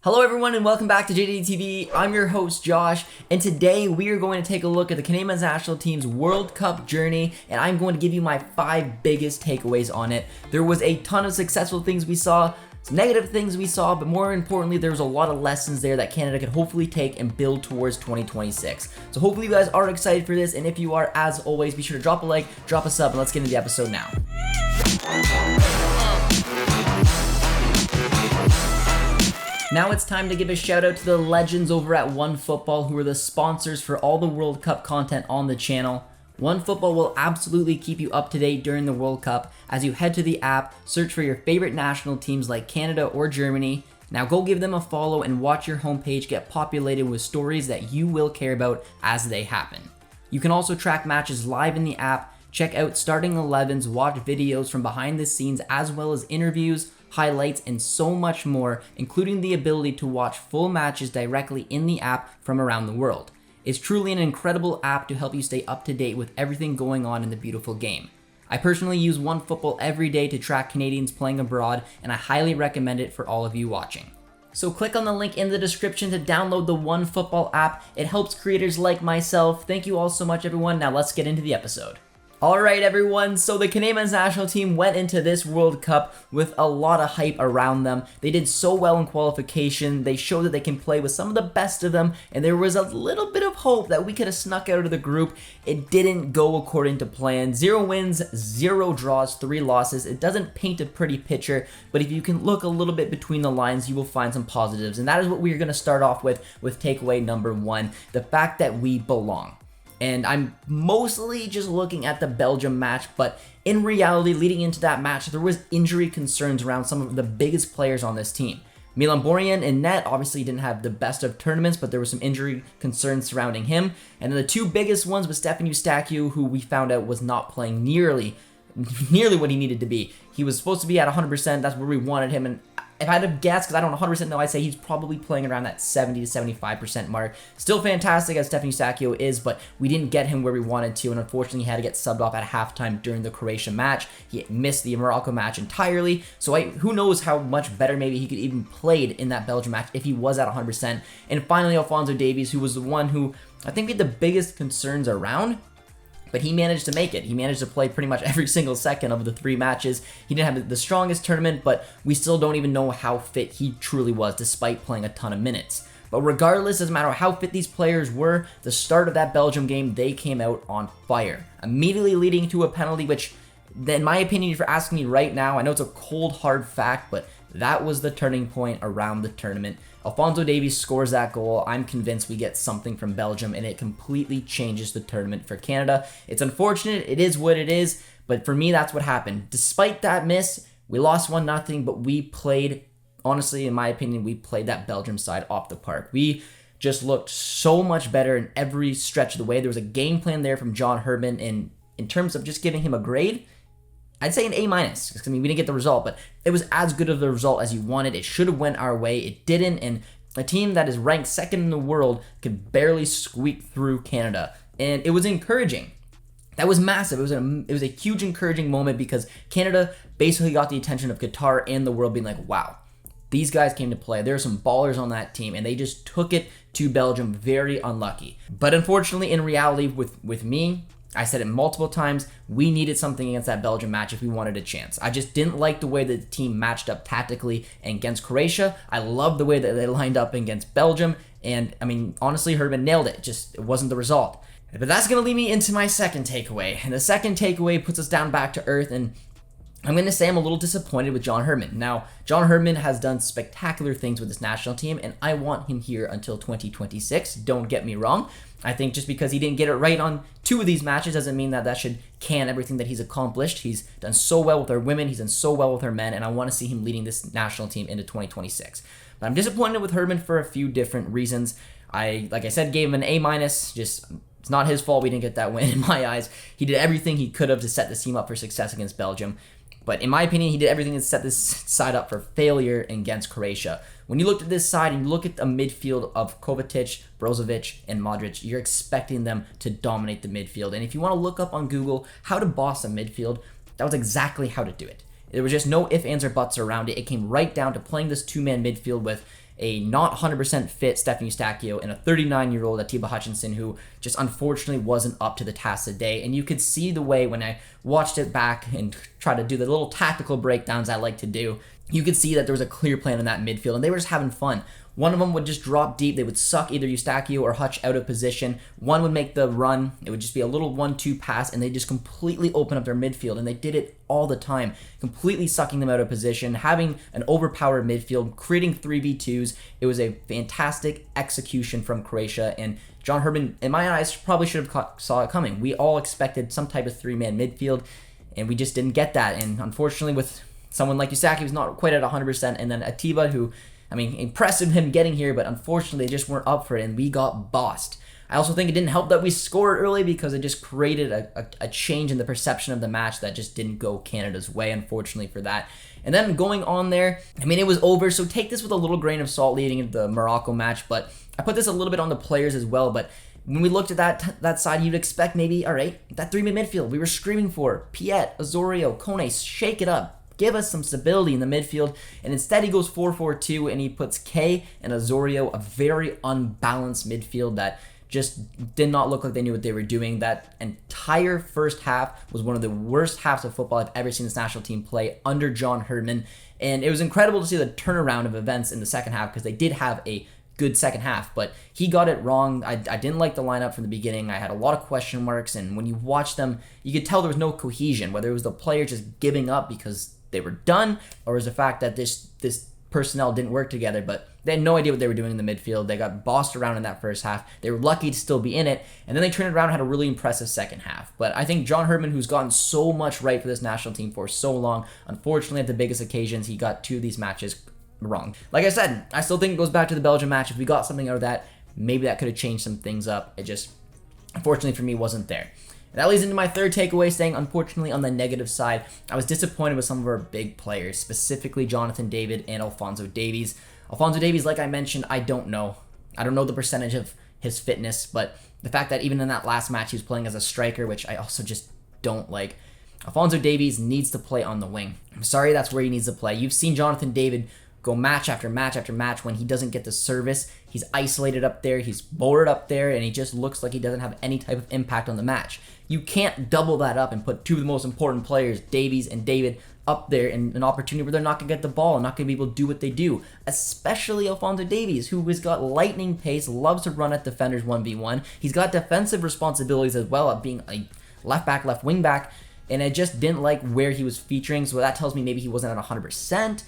Hello everyone and welcome back to JJD TV. I'm your host Josh, and today we are going to take a look at the Canadian Men's National Team's World Cup journey, and I'm going to give you my 5 biggest takeaways on it. There was a ton of successful things we saw, some negative things we saw, but more importantly, there was a lot of lessons there that Canada could hopefully take and build towards 2026. So hopefully you guys are excited for this, and if you are, as always, be sure to drop a like, drop a sub, and let's get into the episode now. Now it's time to give a shout out to the legends over at OneFootball, who are the sponsors for all the World Cup content on the channel. OneFootball will absolutely keep you up to date during the World Cup as you head to the app, search for your favorite national teams like Canada or Germany. Now go give them a follow and watch your homepage get populated with stories that you will care about as they happen. You can also track matches live in the app, check out starting 11s, watch videos from behind the scenes as well as interviews, highlights, and so much more, including the ability to watch full matches directly in the app from around the world. It's truly an incredible app to help you stay up to date with everything going on in the beautiful game. I personally use OneFootball every day to track Canadians playing abroad, and I highly recommend it for all of you watching. So click on the link in the description to download the OneFootball app. It helps creators like myself. Thank you all so much, everyone. Now let's get into the episode. Alright everyone, so the Canadian Men's National Team went into this World Cup with a lot of hype around them. They did so well in qualification, they showed that they can play with some of the best of them, and there was a little bit of hope that we could have snuck out of the group. It didn't go according to plan. 0 wins, 0 draws, 3 losses. It doesn't paint a pretty picture, but if you can look a little bit between the lines, you will find some positives, and that is what we're going to start off with takeaway number 1, the fact that we belong. And I'm mostly just looking at the Belgium match, but in reality, leading into that match, there was injury concerns around some of the biggest players on this team. Milan Borjan in net obviously didn't have the best of tournaments, but there were some injury concerns surrounding him. And then the 2 biggest ones was Stefan Eustachiou, who we found out was not playing nearly what he needed to be. He was supposed to be at 100%, that's where we wanted him, and if I had to guess, because I don't 100% know, I'd say he's probably playing around that 70 to 75% mark. Still fantastic as Stefan Eustachiou is, but we didn't get him where we wanted to, and unfortunately he had to get subbed off at halftime during the Croatia match. He missed the Morocco match entirely, so who knows how much better maybe he could even played in that Belgium match if he was at 100%. And finally, Alphonso Davies, who was the one who I think we had the biggest concerns around, but he managed to make it. He managed to play pretty much every single second of the 3 matches. He didn't have the strongest tournament, but we still don't even know how fit he truly was, despite playing a ton of minutes. But regardless, doesn't matter how fit these players were, the start of that Belgium game, they came out on fire, immediately leading to a penalty, which, in my opinion, if you're asking me right now, I know it's a cold, hard fact, but that was the turning point around the tournament. Alphonso Davies scores that goal. I'm convinced we get something from Belgium, and it completely changes the tournament for Canada. It's unfortunate. It is what it is, but for me, that's what happened. Despite that miss, we lost 1-0, but we played, honestly, in my opinion, we played that Belgium side off the park. We just looked so much better in every stretch of the way. There was a game plan there from John Herdman, and in terms of just giving him a grade, I'd say an A-, because I mean, we didn't get the result, but it was as good of the result as you wanted. It should have went our way. It didn't, and a team that is ranked 2nd in the world could barely squeak through Canada, and it was encouraging. That was massive. It was a huge encouraging moment because Canada basically got the attention of Qatar and the world being like, wow, these guys came to play. There are some ballers on that team, and they just took it to Belgium. Very unlucky. But unfortunately, in reality, with me, I said it multiple times, we needed something against that Belgium match if we wanted a chance. I just didn't like the way that the team matched up tactically against Croatia. I loved the way that they lined up against Belgium, and I mean, honestly, Herdman nailed it. It wasn't the result. But that's going to lead me into my second takeaway, and the second takeaway puts us down back to earth, and I'm going to say I'm a little disappointed with John Herdman. Now, John Herdman has done spectacular things with this national team, and I want him here until 2026. Don't get me wrong. I think just because he didn't get it right on 2 of these matches doesn't mean that should can everything that he's accomplished. He's done so well with our women, he's done so well with our men, and I want to see him leading this national team into 2026. But I'm disappointed with Herdman for a few different reasons. Like I said, gave him an A-. Just, it's not his fault we didn't get that win in my eyes. He did everything he could have to set this team up for success against Belgium. But in my opinion, he did everything to set this side up for failure against Croatia. When you looked at this side and you look at the midfield of Kovacic, Brozovic, and Modric, you're expecting them to dominate the midfield. And if you want to look up on Google how to boss a midfield, that was exactly how to do it. There was just no ifs, ands, or buts around it. It came right down to playing this 2-man midfield with a not 100% fit Stephen Eustachio and a 39-year-old Atiba Hutchinson who just unfortunately wasn't up to the task today. And you could see the way when I watched it back and tried to do the little tactical breakdowns I like to do, you could see that there was a clear plan in that midfield and they were just having fun. One of them would just drop deep. They would suck either Eustachio or Hutch out of position. One would make the run. It would just be a little 1-2 pass, and they just completely open up their midfield, and they did it all the time, completely sucking them out of position, having an overpowered midfield, creating 3v2s. It was a fantastic execution from Croatia, and John Herdman, in my eyes, probably should have saw it coming. We all expected some type of three-man midfield, and we just didn't get that. And unfortunately, with someone like Eustachio, who's not quite at 100%, and then Atiba, who, I mean, impressive him getting here, but unfortunately they just weren't up for it, and we got bossed. I also think it didn't help that we scored early because it just created a change in the perception of the match that just didn't go Canada's way, unfortunately for that. And then going on there, I mean, it was over, so take this with a little grain of salt leading into the Morocco match, but I put this a little bit on the players as well, but when we looked at that side, you'd expect maybe, all right, that three-man midfield we were screaming for, Piet, Osorio, Kone, shake it up. Give us some stability in the midfield, and instead he goes 4-4-2 and he puts K and Osorio, a very unbalanced midfield that just did not look like they knew what they were doing. That entire first half was one of the worst halves of football I've ever seen this national team play under John Herdman, and it was incredible to see the turnaround of events in the second half because they did have a good second half, but he got it wrong. I didn't like the lineup from the beginning. I had a lot of question marks, and when you watch them, you could tell there was no cohesion, whether it was the players just giving up because they were done, or was the fact that this personnel didn't work together, but they had no idea what they were doing in the midfield. They got bossed around in that first half. They were lucky to still be in it, and then they turned it around and had a really impressive second half. But I think John Herdman, who's gotten so much right for this national team for so long, unfortunately at the biggest occasions, he got two of these matches wrong. Like I said, I still think it goes back to the Belgium match. If we got something out of that, maybe that could have changed some things up. It just, unfortunately for me, wasn't there. That leads into my third takeaway, saying, unfortunately, on the negative side, I was disappointed with some of our big players, specifically Jonathan David and Alphonso Davies. Alphonso Davies, like I mentioned, I don't know. I don't know the percentage of his fitness, but the fact that even in that last match he was playing as a striker, which I also just don't like. Alphonso Davies needs to play on the wing. I'm sorry, that's where he needs to play. You've seen Jonathan David go match after match after match when he doesn't get the service. He's isolated up there, he's bored up there, and he just looks like he doesn't have any type of impact on the match. You can't double that up and put two of the most important players, Davies and David, up there in an opportunity where they're not going to get the ball and not going to be able to do what they do. Especially Alphonso Davies, who has got lightning pace, loves to run at defenders 1v1. He's got defensive responsibilities as well of being a left back, left wing back, and I just didn't like where he was featuring, so that tells me maybe he wasn't at 100%.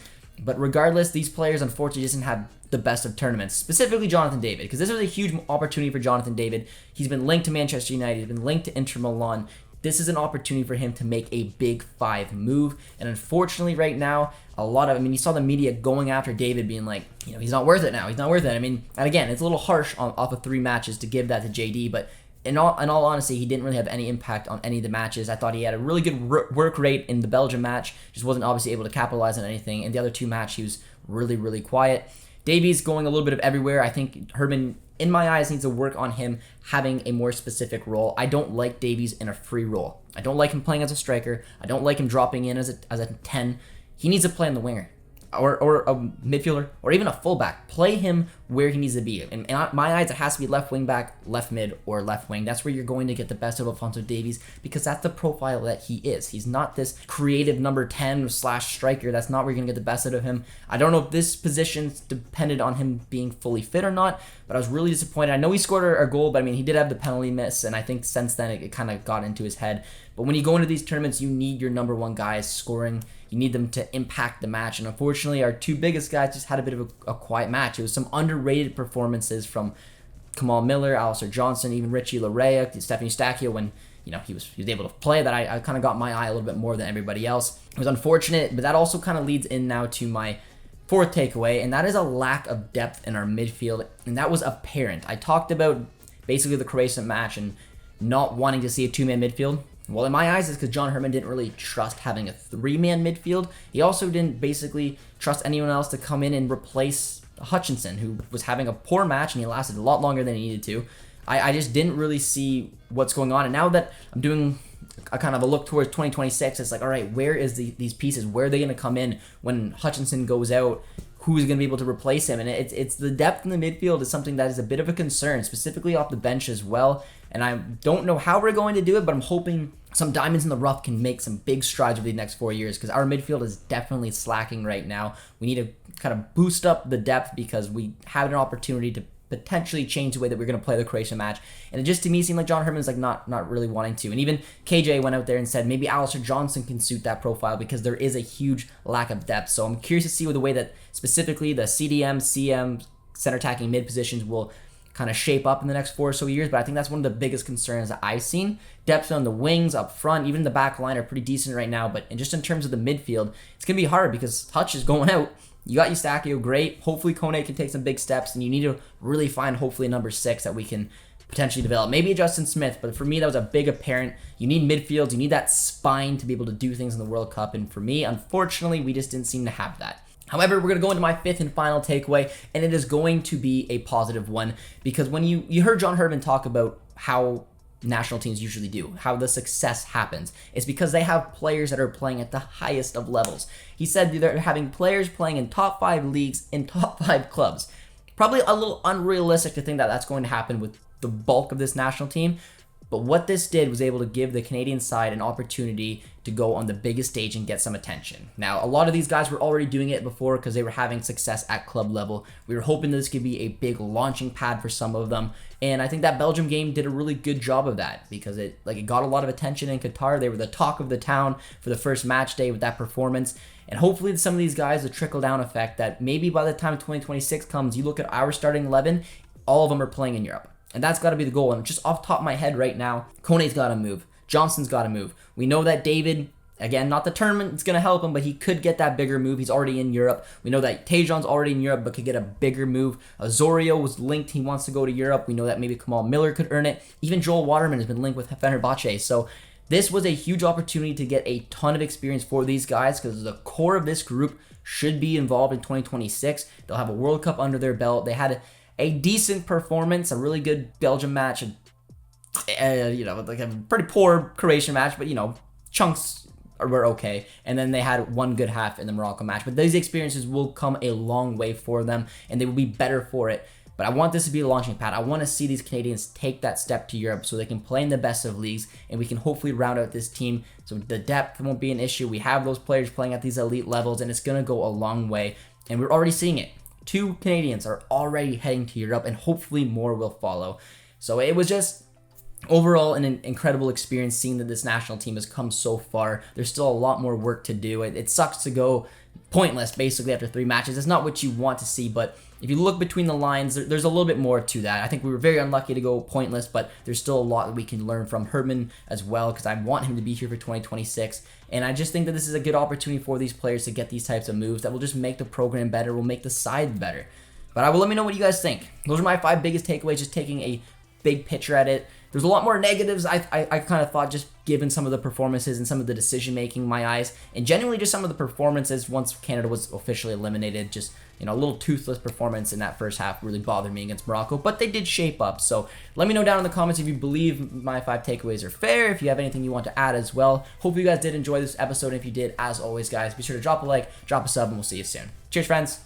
But regardless, these players unfortunately just didn't have the best of tournaments, specifically Jonathan David, because this was a huge opportunity for Jonathan David. He's been linked to Manchester United, he's been linked to Inter Milan. This is an opportunity for him to make a big five move, and unfortunately right now, you saw the media going after David being like, he's not worth it now, he's not worth it. And again, it's a little harsh off of 3 matches to give that to JD, but in all honesty, he didn't really have any impact on any of the matches. I thought he had a really good work rate in the Belgium match, just wasn't obviously able to capitalize on anything. In the other 2 matches, he was really, really quiet. Davies going a little bit of everywhere. I think Herdman, in my eyes, needs to work on him having a more specific role. I don't like Davies in a free role. I don't like him playing as a striker. I don't like him dropping in as a 10. He needs to play on the winger. Or a midfielder, or even a fullback. Play him where he needs to be. In my eyes, it has to be left wing back, left mid, or left wing. That's where you're going to get the best of Alphonso Davies, because that's the profile that he is. He's not this creative number 10 / striker. That's not where you're going to get the best out of him. I don't know if this position's depended on him being fully fit or not, but I was really disappointed. I know he scored a goal, but he did have the penalty miss, and I think since then it kind of got into his head. But when you go into these tournaments, you need your number 1 guys scoring. You need them to impact the match. And unfortunately, our 2 biggest guys just had a bit of a quiet match. It was some underrated performances from Kamal Miller, Alistair Johnson, even Richie Larea, Stephen Eustachio when he was able to play. That I kind of got my eye a little bit more than everybody else. It was unfortunate, but that also kind of leads in now to my 4th takeaway, and that is a lack of depth in our midfield, and that was apparent. I talked about basically the Croatian match and not wanting to see a 2-man midfield. Well, in my eyes, it's because John Herdman didn't really trust having a 3-man midfield. He also didn't basically trust anyone else to come in and replace Hutchinson, who was having a poor match, and he lasted a lot longer than he needed to. I just didn't really see what's going on. And now that I'm doing a kind of a look towards 2026, it's like, all right, where is these pieces? Where are they going to come in when Hutchinson goes out? who's going to be able to replace him. And it's the depth in the midfield is something that is a bit of a concern, specifically off the bench as well. And I don't know how we're going to do it, but I'm hoping some diamonds in the rough can make some big strides over the next 4 years, because our midfield is definitely slacking right now. We need to kind of boost up the depth because we have an opportunity to potentially change the way that we're going to play the Croatia match. And it just to me seemed like John Herdman's like not really wanting to. And even KJ went out there and said maybe Alistair Johnson can suit that profile because there is a huge lack of depth. So I'm curious to see the way that specifically the CDM, CM, center attacking mid positions will kind of shape up in the next 4 or so years. But I think that's one of the biggest concerns that I've seen. Depth on the wings, up front, even the back line are pretty decent right now. But just in terms of the midfield, it's going to be hard because Touch is going out. You got Eustáquio, great. Hopefully Kone can take some big steps, and you need to really find hopefully a number 6 that we can potentially develop. Maybe a Justin Smith, but for me that was a big apparent. You need midfields, you need that spine to be able to do things in the World Cup, and for me, unfortunately, we just didn't seem to have that. However, we're going to go into my 5th and final takeaway, and it is going to be a positive one, because when you heard John Herdman talk about how national teams usually do, how the success happens, it's because they have players that are playing at the highest of levels. He said they're having players playing in top 5 leagues in top 5 clubs. Probably a little unrealistic to think that that's going to happen with the bulk of this national team. But what this did was able to give the Canadian side an opportunity to go on the biggest stage and get some attention. Now, a lot of these guys were already doing it before because they were having success at club level. We were hoping this could be a big launching pad for some of them. And I think that Belgium game did a really good job of that because it got a lot of attention in Qatar. They were the talk of the town for the first match day with that performance. And hopefully some of these guys, the trickle-down effect that maybe by the time 2026 comes, you look at our starting 11, all of them are playing in Europe. And that's got to be the goal. And just off the top of my head right now, Kone's got to move. Johnson's got to move. We know that David, again, not the tournament, it's going to help him, but he could get that bigger move. He's already in Europe. We know that Tejan's already in Europe, but could get a bigger move. Zorio was linked. He wants to go to Europe. We know that maybe Kamal Miller could earn it. Even Joel Waterman has been linked with Fenerbahce. So this was a huge opportunity to get a ton of experience for these guys because the core of this group should be involved in 2026. They'll have a World Cup under their belt. They had a decent performance, a really good Belgium match, like a pretty poor Croatian match, but chunks were okay. And then they had one good half in the Morocco match. But these experiences will come a long way for them, and they will be better for it. But I want this to be a launching pad. I want to see these Canadians take that step to Europe so they can play in the best of leagues, and we can hopefully round out this team so the depth won't be an issue. We have those players playing at these elite levels, and it's going to go a long way. And we're already seeing it. 2 Canadians are already heading to Europe, and hopefully more will follow. So it was just overall an incredible experience seeing that this national team has come so far. There's still a lot more work to do. It sucks to go pointless basically after 3 matches. It's not what you want to see, but if you look between the lines, there's a little bit more to that. I think we were very unlucky to go pointless, but there's still a lot that we can learn from Herdman as well, because I want him to be here for 2026. And I just think that this is a good opportunity for these players to get these types of moves that will just make the program better, will make the side better. But I will let me know what you guys think. Those are my 5 biggest takeaways, just taking a big picture at it. There's a lot more negatives, I kind of thought, just given some of the performances and some of the decision-making in my eyes, and genuinely just some of the performances once Canada was officially eliminated. Just, a little toothless performance in that first half really bothered me against Morocco, but they did shape up. So let me know down in the comments if you believe my 5 takeaways are fair, if you have anything you want to add as well. Hope you guys did enjoy this episode, and if you did, as always, guys, be sure to drop a like, drop a sub, and we'll see you soon. Cheers, friends.